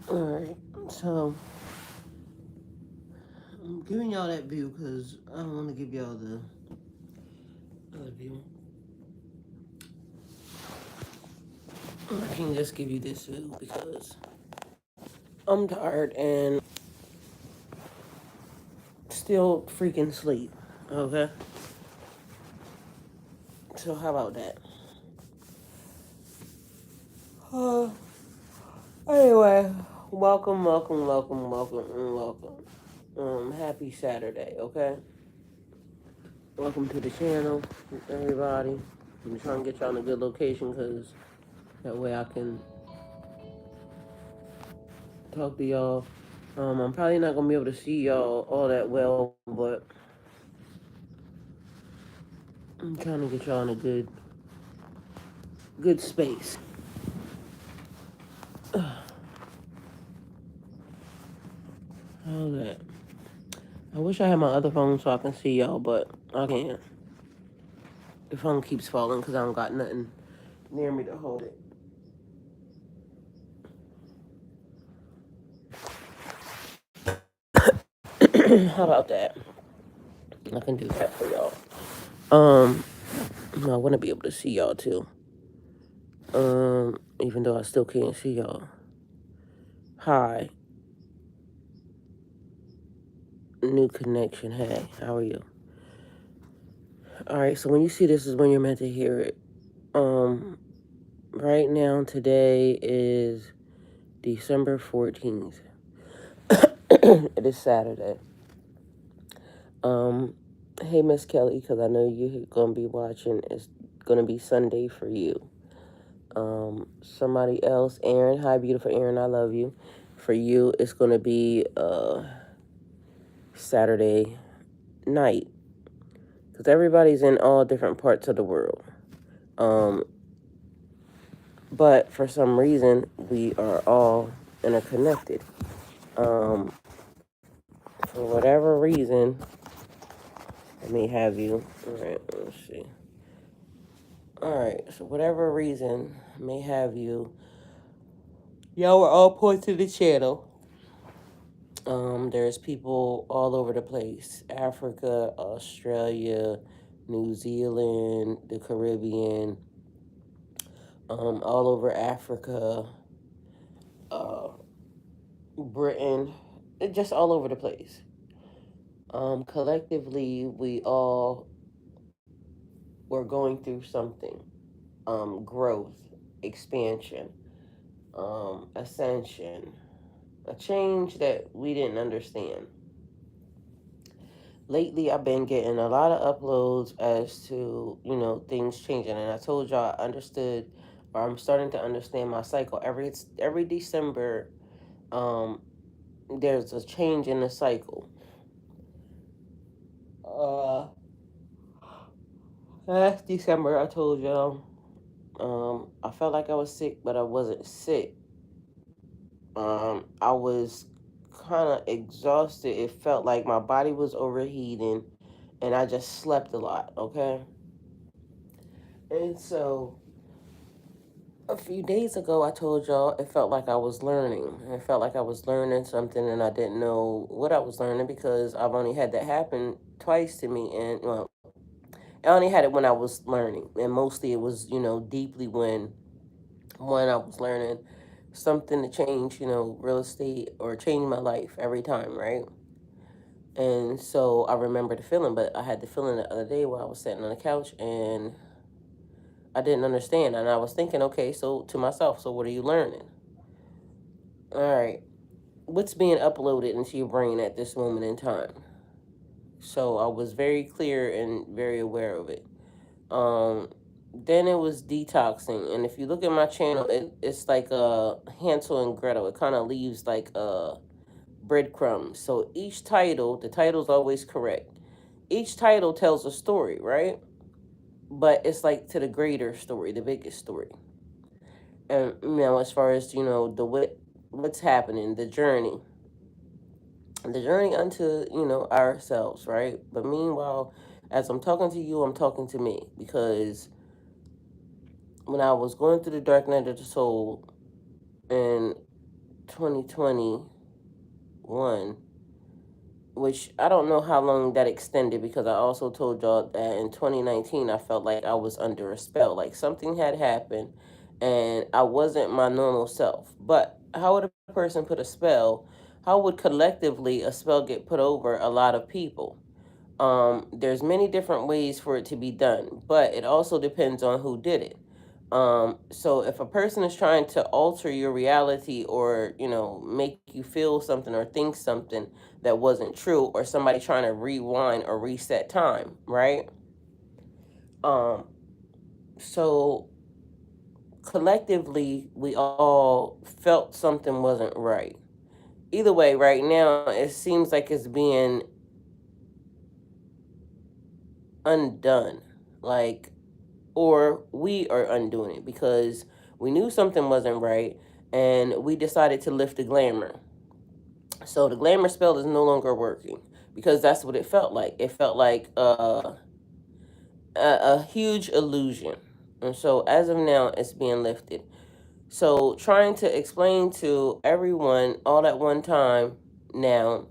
Alright, so I'm giving y'all that view because I don't want to give y'all the other view. I can just give you this view because I'm tired and still freaking sleep. Okay? So, how about that? Uh, anyway, welcome. Happy Saturday, okay? Welcome to the channel, everybody. I'm trying to get y'all in a good location because that way I can talk to y'all. I'm probably not gonna be able to see y'all all that well, but I'm trying to get y'all in a good space. How's that? I wish I had my other phone so I can see y'all, but I can't. The phone keeps falling because I don't got nothing near me to hold it. How about that? I can do that for y'all. Um, I want to be able to see y'all too. Even though I still can't see y'all. Hi, new connection. Hey, how are you? All right. So when you see this is when you're meant to hear it. Right now today is December 14th. It is Saturday. Um, hey Miss Kelly, because I know you're gonna be watching. It's gonna be Sunday for you. Somebody else, Aaron. Hi, beautiful Aaron. I love you. For you, it's gonna be Saturday night because everybody's in all different parts of the world. Um, but for some reason, we are all interconnected. Um, for whatever reason, I may have you. All right, let's see. All right, so whatever reason may have you, y'all were all put to the channel. There's people all over the place: Africa, Australia, New Zealand, the Caribbean, all over Africa, uh, Britain, just all over the place. Collectively, we all were going through something: growth, expansion, ascension, a change that we didn't understand. Lately I've been getting a lot of uploads as to, things changing. And I told y'all I understood, or I'm starting to understand my cycle. Every December, um, there's a change in the cycle. Uh, Last December I told y'all, I felt like I was sick, but I wasn't sick. I was kind of exhausted. It felt like my body was overheating, and I just slept a lot. Okay, and so a few days ago, I told y'all it felt like I was learning. It felt like I was learning something and I didn't know what I was learning because I've only had that happen twice to me. And, well, I only had it when I was learning. And mostly it was, deeply when I was learning something to change, real estate or change my life every time, right? And so I remember the feeling, but I had the feeling the other day while I was sitting on the couch and I didn't understand. And I was thinking, okay, so to myself, so what are you learning? All right, what's being uploaded into your brain at this moment in time? So I was very clear and very aware of it. Um, then it was detoxing, and if you look at my channel, it's like Hansel and Gretel. It kind of leaves like breadcrumbs. So each title, the title's always correct. Each title tells a story, right? But it's like to the greater story, the biggest story. And as far as the what's happening, the journey unto ourselves, right? But meanwhile, as I'm talking to you, I'm talking to me because when I was going through the dark night of the soul and 2021, which I don't know how long that extended because I also told y'all that in 2019 I felt like I was under a spell, like something had happened and I wasn't my normal self. But how would a person put a spell? How would collectively a spell get put over a lot of people? There's many different ways for it to be done, but it also depends on who did it. So if a person is trying to alter your reality or, make you feel something or think something that wasn't true, or somebody trying to rewind or reset time, right? Um, so collectively, we all felt something wasn't right. Either way, right now, it seems like it's being undone. Like, or we are undoing it because we knew something wasn't right and we decided to lift the glamour. So the glamour spell is no longer working because that's what it felt like. It felt like a huge illusion. And so as of now, it's being lifted. So trying to explain to everyone all at one time now,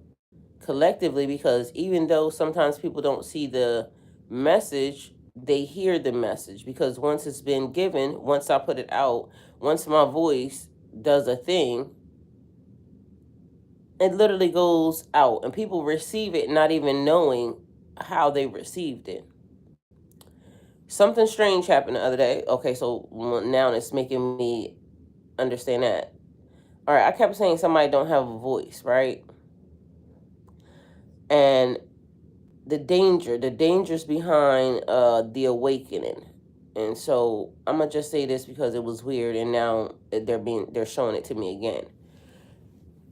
collectively, because even though sometimes people don't see the message, they hear the message because once it's been given, once I put it out, once my voice does a thing, it literally goes out and people receive it not even knowing how they received it. Something strange happened the other day. Okay, so now it's making me understand that. All right, I kept saying somebody don't have a voice, right? And the dangers behind the awakening. And so I'm gonna just say this because it was weird, and now they're showing it to me again.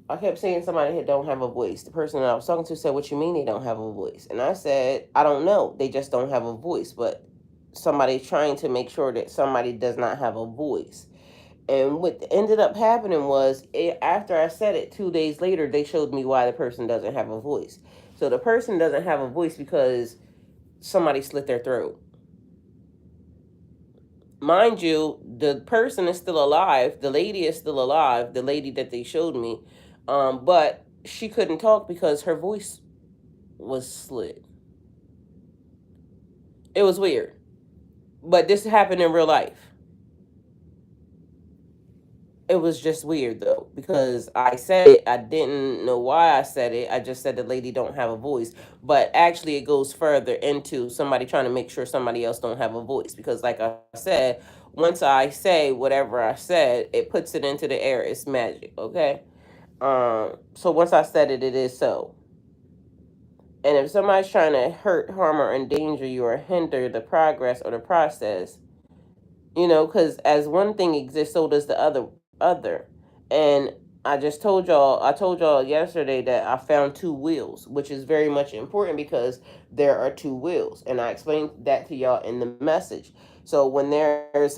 I kept saying somebody that don't have a voice. The person that I was talking to said, "What you mean they don't have a voice?" And I said, "I don't know. They just don't have a voice." But somebody's trying to make sure that somebody does not have a voice. And what ended up happening was, after I said it, 2 days later, they showed me why the person doesn't have a voice. So the person doesn't have a voice because somebody slit their throat. Mind you, the person is still alive. The lady is still alive. The lady that they showed me, but she couldn't talk because her voice was slit. It was weird, but this happened in real life. It was just weird though because I said it. I didn't know why I said it. I just said the lady don't have a voice, but actually it goes further into somebody trying to make sure somebody else don't have a voice because, like I said, once I say whatever I said, it puts it into the air. It's magic, okay? So once I said it, it is so. And if somebody's trying to hurt, harm, or endanger you or hinder the progress or the process, because as one thing exists, so does the other. And I told y'all yesterday that I found two wheels, which is very much important because there are two wheels, and I explained that to y'all in the message. So when there's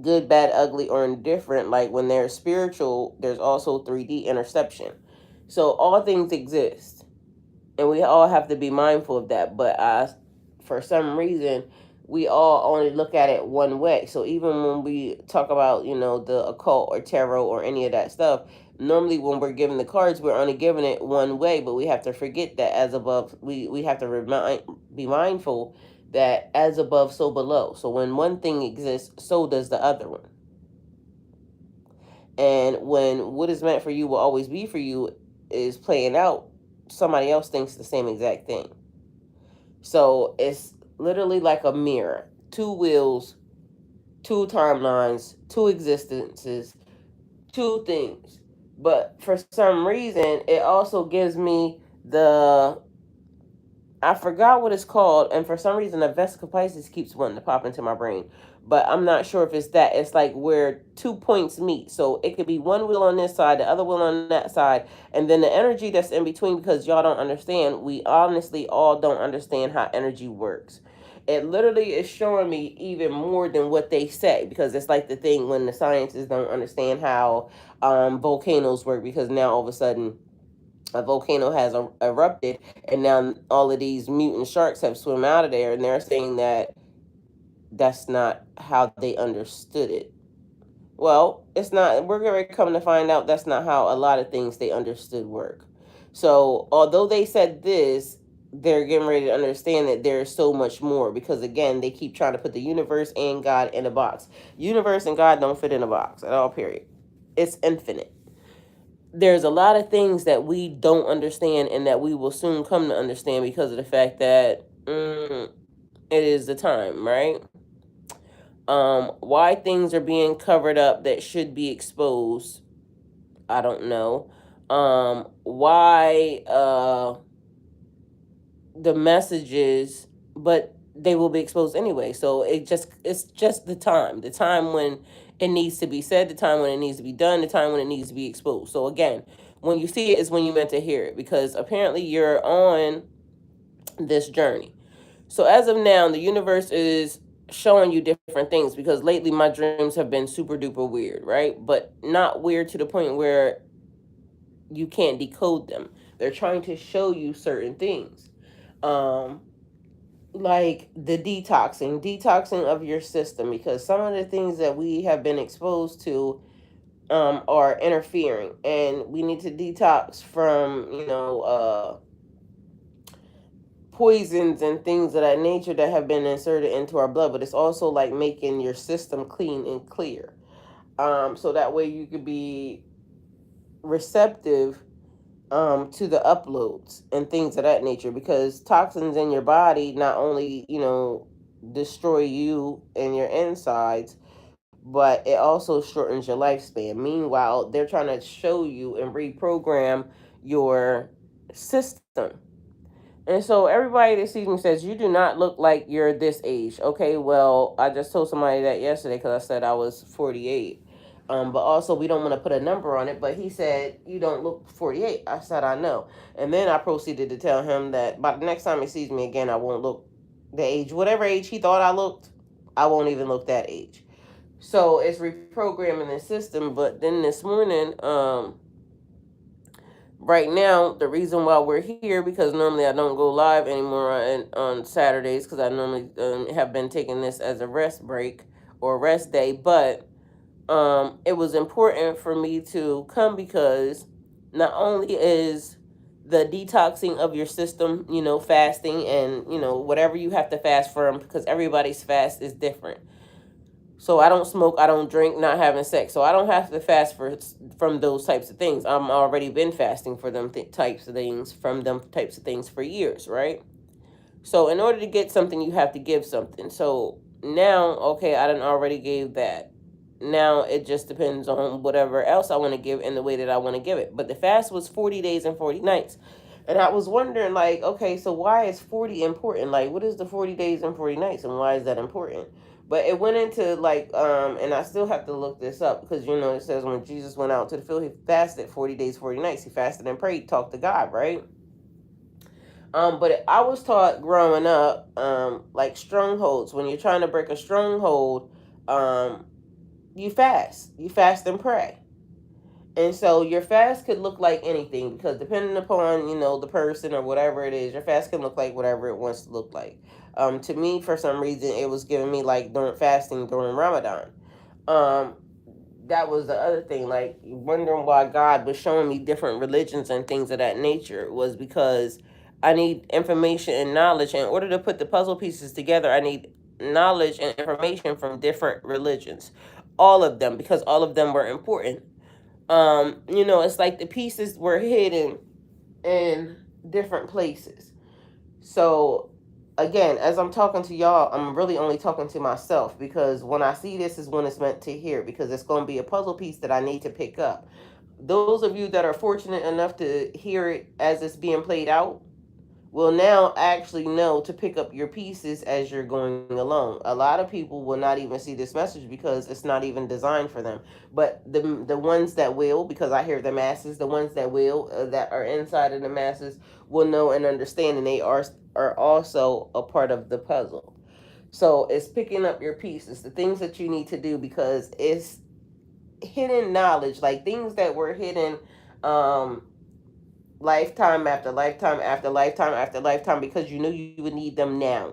good, bad, ugly, or indifferent, like when there's spiritual, there's also 3D interception. So all things exist, and we all have to be mindful of that. But for some reason, we all only look at it one way. So even when we talk about, the occult or tarot or any of that stuff, normally when we're given the cards, we're only giving it one way. But we have to forget that as above, we have to be mindful that as above, so below. So when one thing exists, so does the other one. And when what is meant for you will always be for you is playing out, somebody else thinks the same exact thing. So it's literally like a mirror, two wheels, two timelines, two existences, two things. But for some reason, it also gives me I forgot what it's called, and for some reason, the Vesica Pisces keeps wanting to pop into my brain. But I'm not sure if it's that. It's like where 2 points meet. So it could be one wheel on this side, the other wheel on that side, and then the energy that's in between, because y'all don't understand. We honestly all don't understand how energy works. It literally is showing me even more than what they say, because it's like the thing when the scientists don't understand how volcanoes work, because now all of a sudden a volcano has erupted, and now all of these mutant sharks have swum out of there, and they're saying that that's not how they understood it. Well, it's not. We're going to come to find out that's not how a lot of things they understood work. So, although they said this, they're getting ready to understand that there's so much more because, again, they keep trying to put the universe and God in a box. Universe and God don't fit in a box at all, period. It's infinite. There's a lot of things that we don't understand and that we will soon come to understand because of the fact that it is the time, right? Why things are being covered up that should be exposed, I don't know. Why the messages, but they will be exposed anyway. So it's just the time when it needs to be said, the time when it needs to be done, the time when it needs to be exposed. So again, when you see it is when you meant to hear it because apparently you're on this journey. So as of now, the universe is showing you different things because lately my dreams have been super duper weird, right? But not weird to the point where you can't decode them. They're trying to show you certain things. Um like the detoxing of your system because some of the things that we have been exposed to are interfering and we need to detox from poisons and things of that nature that have been inserted into our blood, but it's also like making your system clean and clear. So that way you could be receptive to the uploads and things of that nature because toxins in your body not only, destroy you and your insides, but it also shortens your lifespan. Meanwhile, they're trying to show you and reprogram your system. And so everybody that sees me says, you do not look like you're this age. Okay, well, I just told somebody that yesterday because I said I was 48. But also, we don't want to put a number on it. But he said, you don't look 48. I said, I know. And then I proceeded to tell him that by the next time he sees me again, I won't look the age. Whatever age he thought I looked, I won't even look that age. So it's reprogramming the system. But then this morning, right now the reason why we're here because normally I don't go live anymore on Saturdays because I normally have been taking this as a rest break or rest day, but it was important for me to come because not only is the detoxing of your system, fasting and whatever you have to fast from because everybody's fast is different. So I don't smoke, I don't drink, not having sex. So I don't have to fast from those types of things. I'm already been fasting for them types of things from them types of things for years, right? So in order to get something, you have to give something. So now, okay, I done already gave that. Now it just depends on whatever else I want to give in the way that I want to give it. But the fast was 40 days and 40 nights. And I was wondering, like, okay, so why is 40 important? Like, what is the 40 days and 40 nights and why is that important? But it went into like, and I still have to look this up because, it says when Jesus went out to the field, he fasted 40 days, 40 nights. He fasted and prayed, talked to God, right? But I was taught growing up, like strongholds. When you're trying to break a stronghold, you fast and pray. And so your fast could look like anything because depending upon, the person or whatever it is, your fast can look like whatever it wants to look like. To me, for some reason, it was giving me like during fasting during Ramadan. Um, that was the other thing, like wondering why God was showing me different religions and things of that nature was because I need information and knowledge. In order to put the puzzle pieces together, I need knowledge and information from different religions. All of them, because all of them were important. It's like the pieces were hidden in different places. So again, as I'm talking to y'all, I'm really only talking to myself because when I see this is when it's meant to hear because it's going to be a puzzle piece that I need to pick up. Those of you that are fortunate enough to hear it as it's being played out, will now actually know to pick up your pieces as you're going along. A lot of people will not even see this message because it's not even designed for them. But the ones that will, because I hear the masses, the ones that will, that are inside of the masses, will know and understand, and they are also a part of the puzzle. So it's picking up your pieces, the things that you need to do because it's hidden knowledge, like things that were hidden. Lifetime after lifetime after lifetime after lifetime because you knew you would need them now.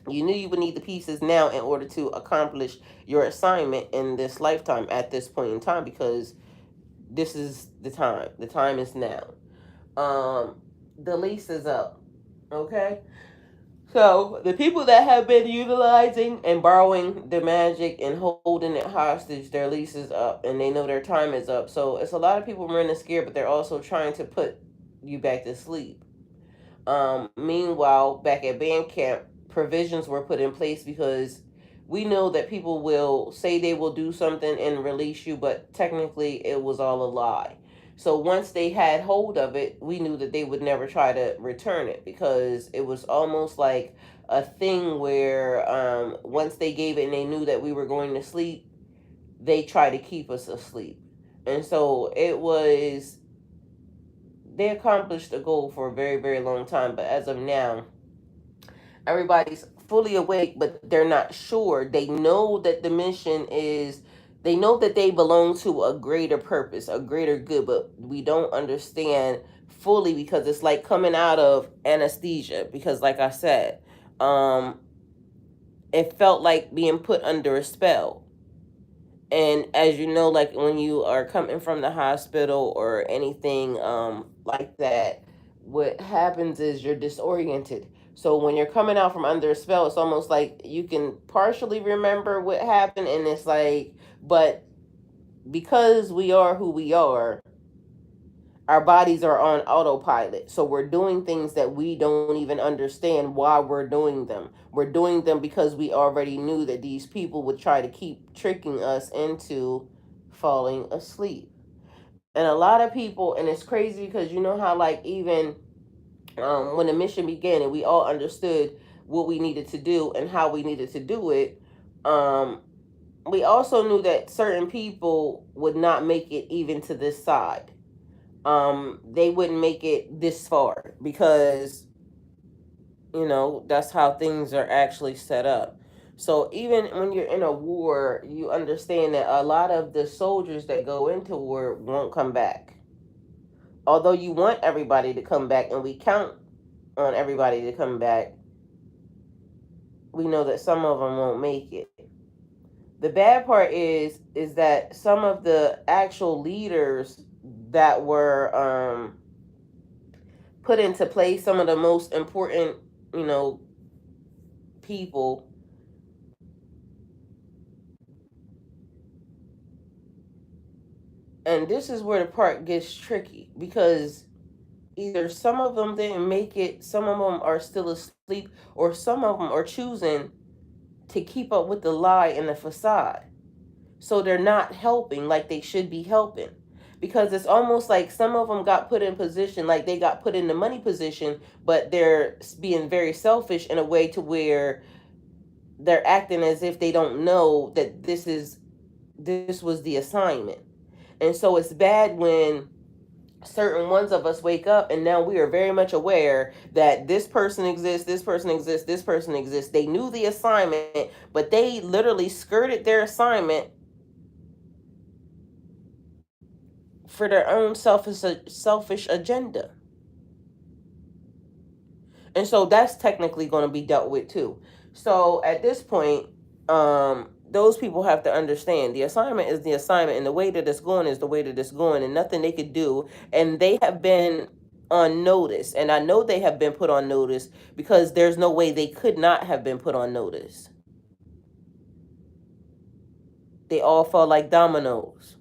You knew you would need the pieces now in order to accomplish your assignment in this lifetime at this point in time, because this is the time. The time is now. Um, the lease is up. Okay? So the people that have been utilizing and borrowing the magic and holding it hostage, their lease is up and they know their time is up. So it's a lot of people running scared, but they're also trying to put you back to sleep. Meanwhile, back at band camp, provisions were put in place because we know that people will say they will do something and release you, but technically it was all a lie. So once they had hold of it, we knew that they would never try to return it, because it was almost like a thing where once they gave it and they knew that we were going to sleep, they tried to keep us asleep. And so it was, they accomplished the goal for a very, very long time. But as of now, everybody's fully awake, but they're not sure. They know that the mission is, they know that they belong to a greater purpose, a greater good, but we don't understand fully, because it's like coming out of anesthesia. Because, like I said, um, it felt like being put under a spell. And as you know, like when you are coming from the hospital or anything like that, what happens is you're disoriented. So when you're coming out from under a spell, it's almost like you can partially remember what happened, and it's like, but because we are who we are, our bodies are on autopilot. So we're doing things that we don't even understand why we're doing them. We're doing them because we already knew that these people would try to keep tricking us into falling asleep. And a lot of people, and it's crazy because you know how, like, even when the mission began and we all understood what we needed to do and how we needed to do it, um, we also knew that certain people would not make it even to this side. They wouldn't make it this far because, you know, that's how things are actually set up. So even when you're in a war, you understand that a lot of the soldiers that go into war won't come back. Although you want everybody to come back and we count on everybody to come back, we know that some of them won't make it. The bad part is that some of the actual leaders that were put into place, some of the most important, you know, people, and this is where the part gets tricky, because either some of them didn't make it, some of them are still asleep, or some of them are choosing to keep up with the lie and the facade. So they're not helping like they should be helping. Because it's almost like some of them got put in position, like they got put in the money position, but they're being very selfish in a way to where they're acting as if they don't know that this was the assignment. And so it's bad when certain ones of us wake up and now we are very much aware that this person exists, this person exists, this person exists. They knew the assignment, but they literally skirted their assignment for their own selfish agenda. And so that's technically going to be dealt with too. So at this point, those people have to understand the assignment is the assignment, and the way that it's going is the way that it's going, and nothing they could do. And they have been on notice, and I know they have been put on notice, because there's no way they could not have been put on notice. They all fall like dominoes.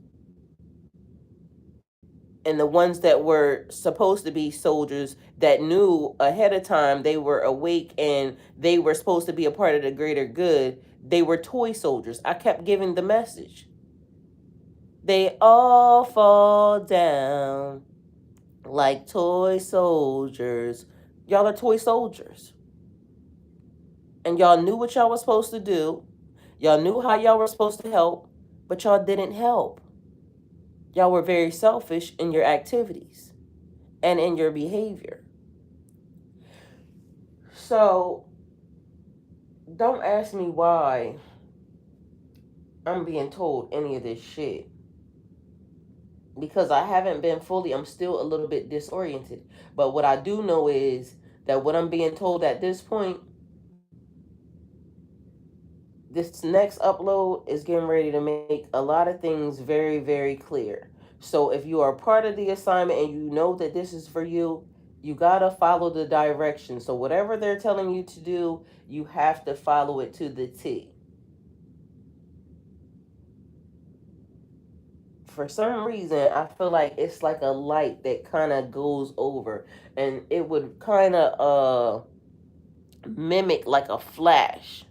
And the ones that were supposed to be soldiers that knew ahead of time, they were awake and they were supposed to be a part of the greater good, they were toy soldiers. I kept giving the message. They all fall down like toy soldiers. Y'all are toy soldiers. And y'all knew what y'all was supposed to do. Y'all knew how y'all were supposed to help, but y'all didn't help. Y'all were very selfish in your activities and in your behavior. So don't ask me why I'm being told any of this shit, because I haven't been fully, I'm still a little bit disoriented. But what I do know is that what I'm being told at this point This next upload is getting ready to make a lot of things very, very clear. So if you are part of the assignment and you know that this is for you, you gotta follow the directions. So whatever they're telling you to do, you have to follow it to the T. For some reason, I feel like it's like a light that kind of goes over, and it would kind of mimic like a flash,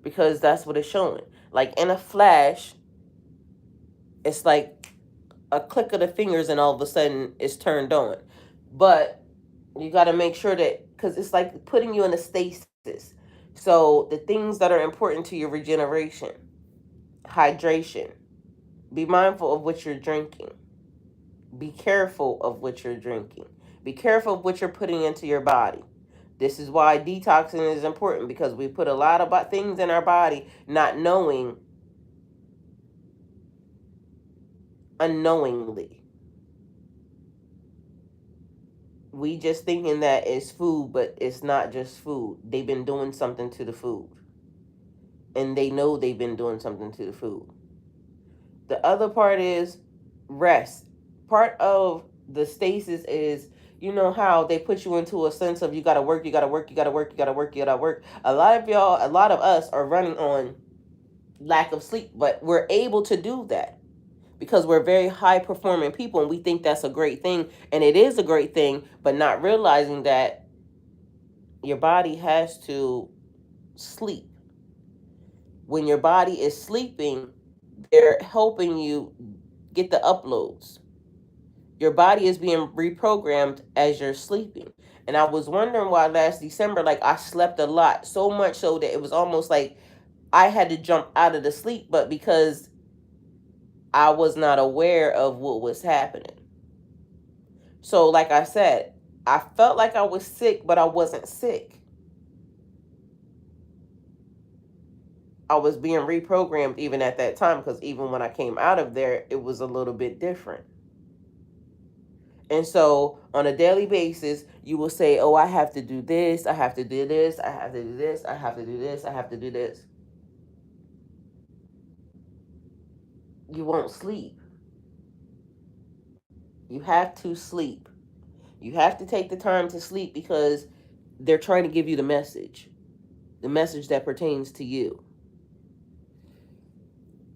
because that's what it's showing. Like in a flash, it's like a click of the fingers and all of a sudden it's turned on. But you got to make sure that, because it's like putting you in a stasis. So the things that are important to your regeneration: hydration, be mindful of what you're drinking, be careful of what you're drinking, be careful of what you're putting into your body. This is why detoxing is important, because we put a lot of things in our body not knowing, unknowingly. We just thinking that it's food, but it's not just food. They've been doing something to the food, and they know they've been doing something to the food. The other part is rest. Part of the stasis is, you know how they put you into a sense of you gotta work, you gotta work, you gotta work, you gotta work, you gotta work. A lot of y'all, a lot of us are running on lack of sleep, but we're able to do that because we're very high performing people, and we think that's a great thing, and it is a great thing, but not realizing that your body has to sleep. When your body is sleeping, they're helping you get the uploads. Your body is being reprogrammed as you're sleeping. And I was wondering why last December, like I slept a lot, so much so that it was almost like I had to jump out of the sleep, but because I was not aware of what was happening. So, like I said, I felt like I was sick, but I wasn't sick. I was being reprogrammed even at that time, because even when I came out of there, it was a little bit different. And so on a daily basis, you will say, oh, I have to do this, I have to do this, I have to do this, I have to do this, I have to do this. You won't sleep. You have to sleep. You have to take the time to sleep, because they're trying to give you the message that pertains to you.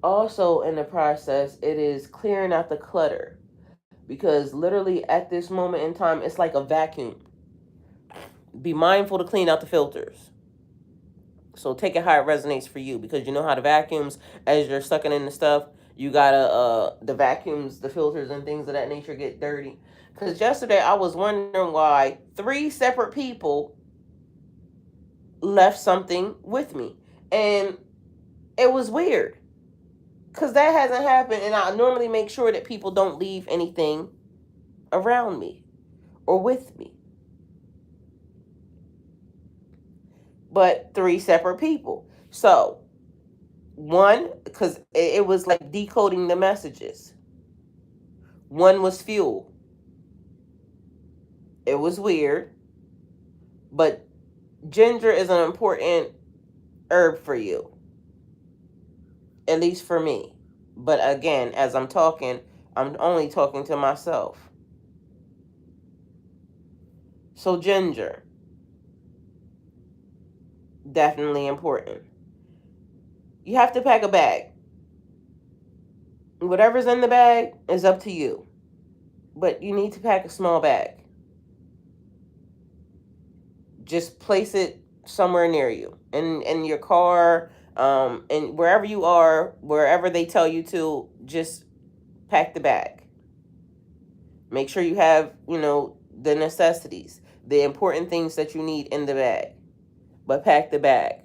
Also, in the process, it is clearing out the clutter, because literally at this moment in time, it's like a vacuum. Be mindful to clean out the filters. So take it how it resonates for you, because you know how the vacuums, as you're sucking in the stuff, you gotta the vacuums, the filters and things of that nature get dirty. Because yesterday I was wondering why 3 separate people left something with me, and it was weird, because that hasn't happened, and I normally make sure that people don't leave anything around me or with me. But 3 separate people. So one, because it was like decoding the messages. One was fuel. It was weird, but ginger is an important herb for you, at least for me. But again, as I'm talking, I'm only talking to myself. So ginger, definitely important. You have to pack a bag. Whatever's in the bag is up to you, but you need to pack a small bag. Just place it somewhere near you, in your car, and wherever you are, wherever they tell you to, just pack the bag. Make sure you have, the necessities, the important things that you need in the bag, but pack the bag.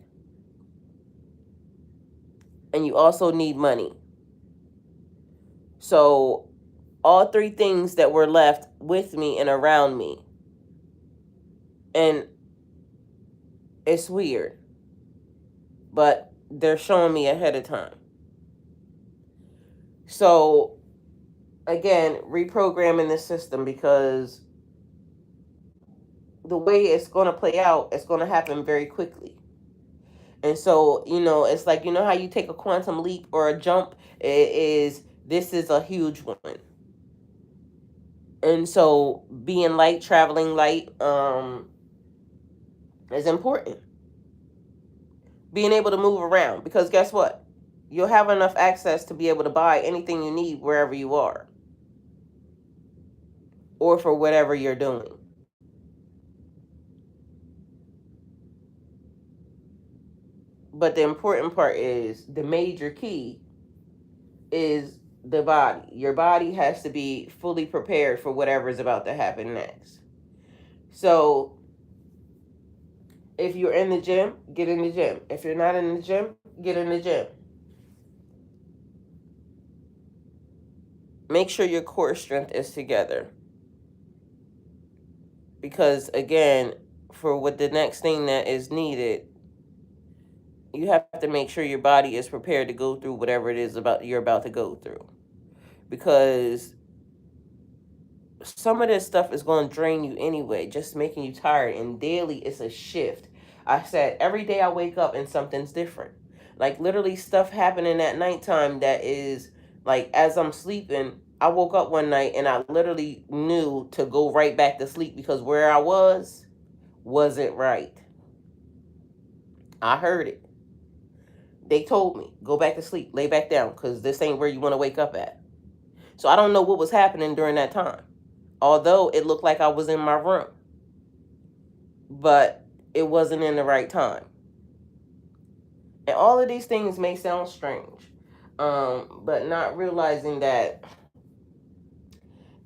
And you also need money. So all 3 things that were left with me and around me, and it's weird, but they're showing me ahead of time. So again, reprogramming the system, because the way it's going to play out, it's going to happen very quickly. And so, it's like, how you take a quantum leap or a jump, this is a huge one. And so being light, traveling light, is important. Being able to move around, because guess what? You'll have enough access to be able to buy anything you need wherever you are or for whatever you're doing. But the important part is the major key is the body. Your body has to be fully prepared for whatever is about to happen next. So if you're in the gym, get in the gym. If you're not in the gym, get in the gym. Make sure your core strength is together. Because again, for what the next thing that is needed, you have to make sure your body is prepared to go through whatever it is you're about to go through. Because some of this stuff is going to drain you anyway, just making you tired. And daily, it's a shift. I said every day I wake up and something's different. Like literally stuff happening at nighttime that is like as I'm sleeping. I woke up one night and I literally knew to go right back to sleep because where I wasn't right. I heard it. They told me, go back to sleep, lay back down, because this ain't where you want to wake up at. So I don't know what was happening during that time. Although it looked like I was in my room. But it wasn't in the right time. And all of these things may sound strange. But not realizing that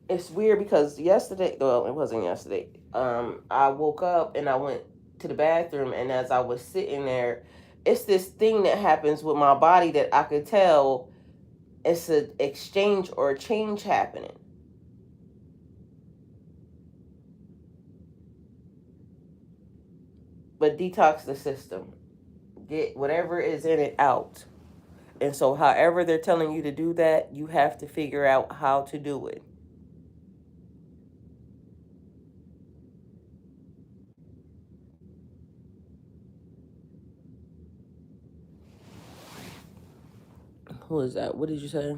it's weird because yesterday, well, it wasn't yesterday. I woke up and I went to the bathroom, and as I was sitting there, it's this thing that happens with my body that I could tell it's an exchange or a change happening. But detox the system. Get whatever is in it out. And so however they're telling you to do that, you have to figure out how to do it. Who is that? What did you say?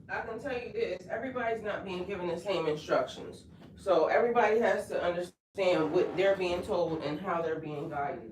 I can tell you this, everybody's not being given the same instructions. So everybody has to understand what they're being told and how they're being guided.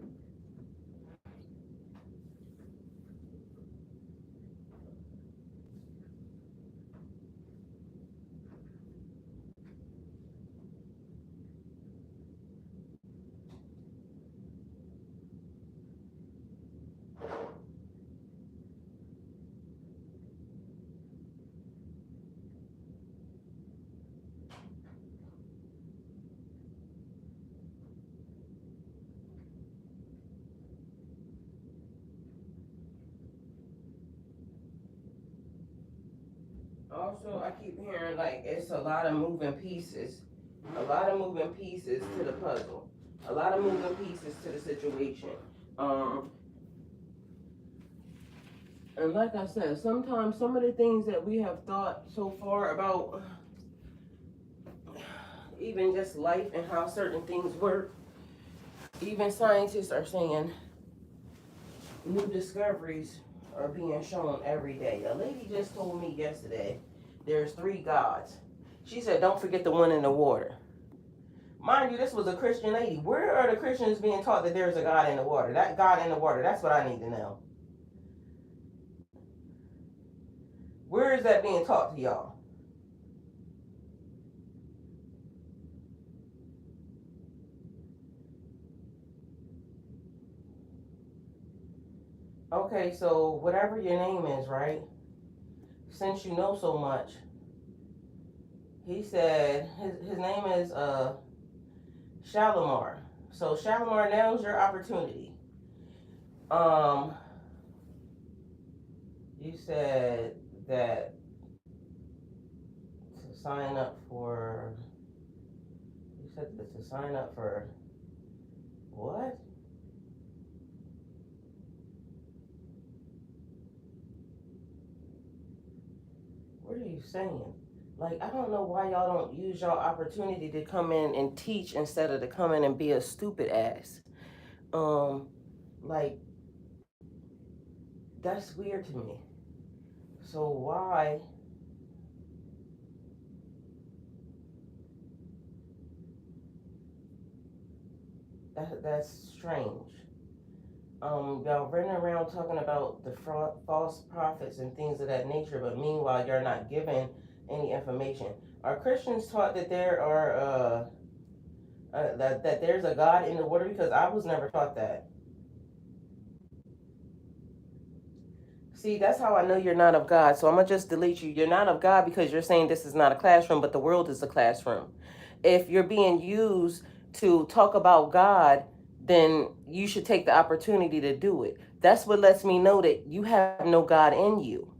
Also, I keep hearing like it's a lot of moving pieces. A lot of moving pieces to the puzzle. A lot of moving pieces to the situation. Um, and like I said, sometimes some of the things that we have thought so far about even just life and how certain things work, even scientists are saying new discoveries are being shown every day. A lady just told me yesterday there's 3 gods. She said, don't forget the one in the water. Mind you, this was a Christian lady. Where are the Christians being taught that there's a God in the water? That God in the water, that's what I need to know. Where is that being taught to y'all? Okay, so whatever your name is, right? Since you know so much, he said his name is Shalimar. So Shalimar, now's your opportunity. Um, you said that to sign up for. You said that to sign up for what? What are you saying? Like, I don't know why y'all don't use y'all opportunity to come in and teach instead of to come in and be a stupid ass. Um, like, that's weird to me. So why? That's strange. Y'all running around talking about the false prophets and things of that nature, but meanwhile you're not giving any information. Are Christians taught that there are that there's a God in the water? Because I was never taught that. See, that's how I know you're not of God. So I'm gonna just delete you. You're not of God because you're saying this is not a classroom, but the world is a classroom. If you're being used to talk about God, then you should take the opportunity to do it. That's what lets me know that you have no God in you.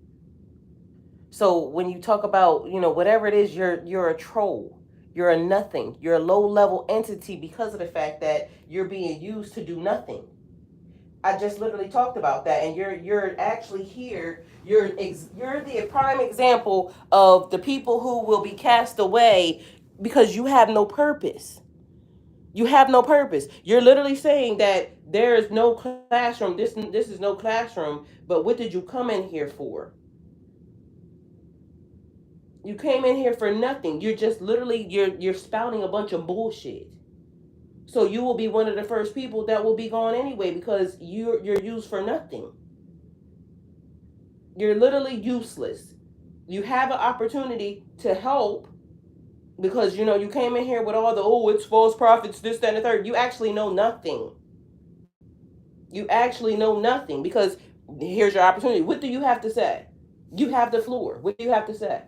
So when you talk about, whatever it is, you're a troll. You're a nothing. You're a low level entity because of the fact that you're being used to do nothing. I just literally talked about that, and you're actually here. You're the prime example of the people who will be cast away because you have no purpose. You have no purpose. You're literally saying that there is no classroom. This is no classroom. But what did you come in here for? You came in here for nothing. You're just literally you're spouting a bunch of bullshit. So you will be one of the first people that will be gone anyway because you're used for nothing. You're literally useless. You have an opportunity to help because you came in here with all the it's false prophets, this, that, and the third. You actually know nothing. You actually know nothing because here's your opportunity. What do you have to say? You have the floor. What do you have to say?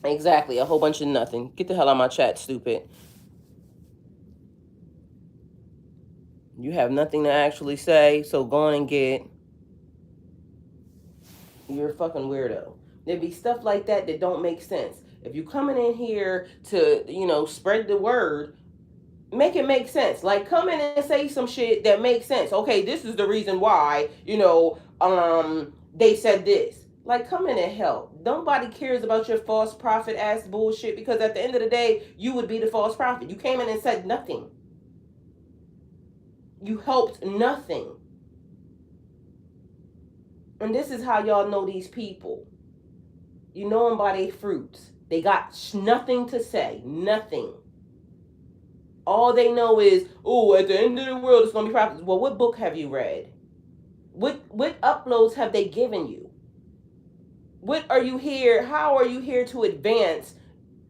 Exactly, a whole bunch of nothing. Get the hell out of my chat, stupid. You have nothing to actually say, so go on and get. You're a fucking weirdo. There'd be stuff like that don't make sense. If you coming in here to, spread the word, make it make sense. Like come in and say some shit that makes sense. Okay, this is the reason why, they said this. Like come in and help. Nobody cares about your false prophet ass bullshit because at the end of the day, you would be the false prophet. You came in and said nothing. You helped nothing. And this is how y'all know these people. You know them by their fruits. They got nothing to say. Nothing. All they know is, at the end of the world, it's going to be prophets. Well, what book have you read? What uploads have they given you? What are you here? How are you here to advance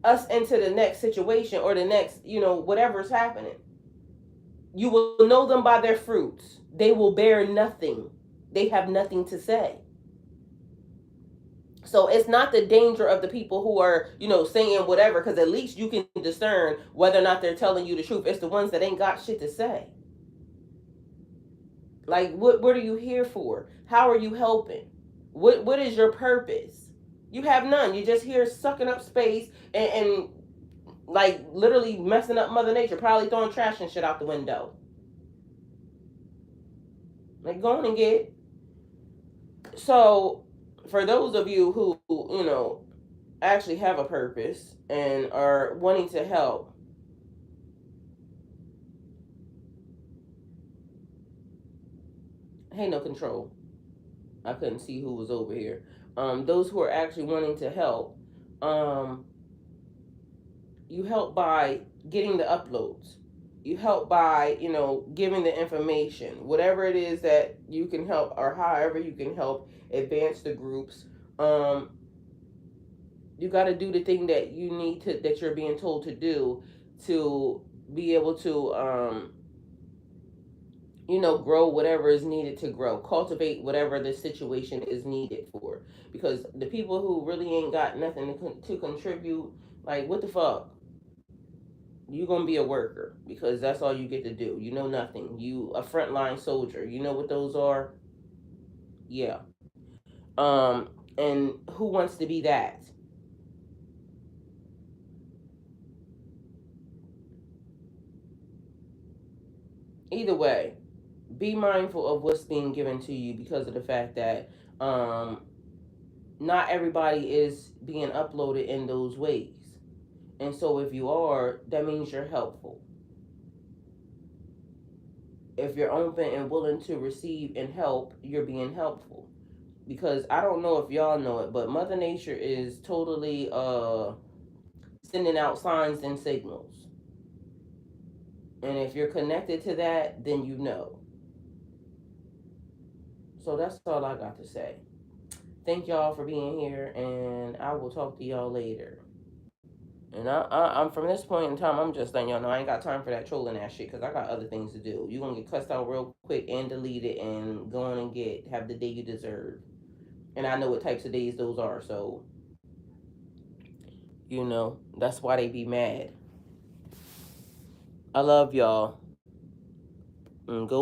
us into the next situation or the next, whatever's happening? You will know them by their fruits. They will bear nothing. They have nothing to say. So it's not the danger of the people who are, saying whatever, because at least you can discern whether or not they're telling you the truth. It's the ones that ain't got shit to say. Like, what are you here for? How are you helping? What is your purpose? You have none. You're just here sucking up space and like literally messing up Mother Nature, probably throwing trash and shit out the window. Like, go on and get. So, for those of you who, actually have a purpose and are wanting to help, hey, no control. I couldn't see who was over here. Those who are actually wanting to help, um, you help by getting the uploads. You help by, giving the information. Whatever it is that you can help or however you can help advance the groups. You got to do the thing that you need to, that you're being told to do to be able to, grow whatever is needed to grow, cultivate whatever the situation is needed for. Because the people who really ain't got nothing to contribute, like, what the fuck? You're gonna be a worker because that's all you get to do. You know nothing. You a frontline soldier. You know what those are? Yeah. And who wants to be that? Either way, be mindful of what's being given to you because of the fact that um not everybody is being uploaded in those ways. And so if you are, that means you're helpful. If you're open and willing to receive and help, you're being helpful. Because I don't know if y'all know it, but Mother Nature is totally sending out signs and signals. And if you're connected to that, then you know. So that's all I got to say. Thank y'all for being here, and I will talk to y'all later. And I'm from this point in time, I'm just letting y'all know I ain't got time for that trolling ass shit because I got other things to do. You gonna get cussed out real quick and deleted and go on and have the day you deserve. And I know what types of days those are, so that's why they be mad. I love y'all. And go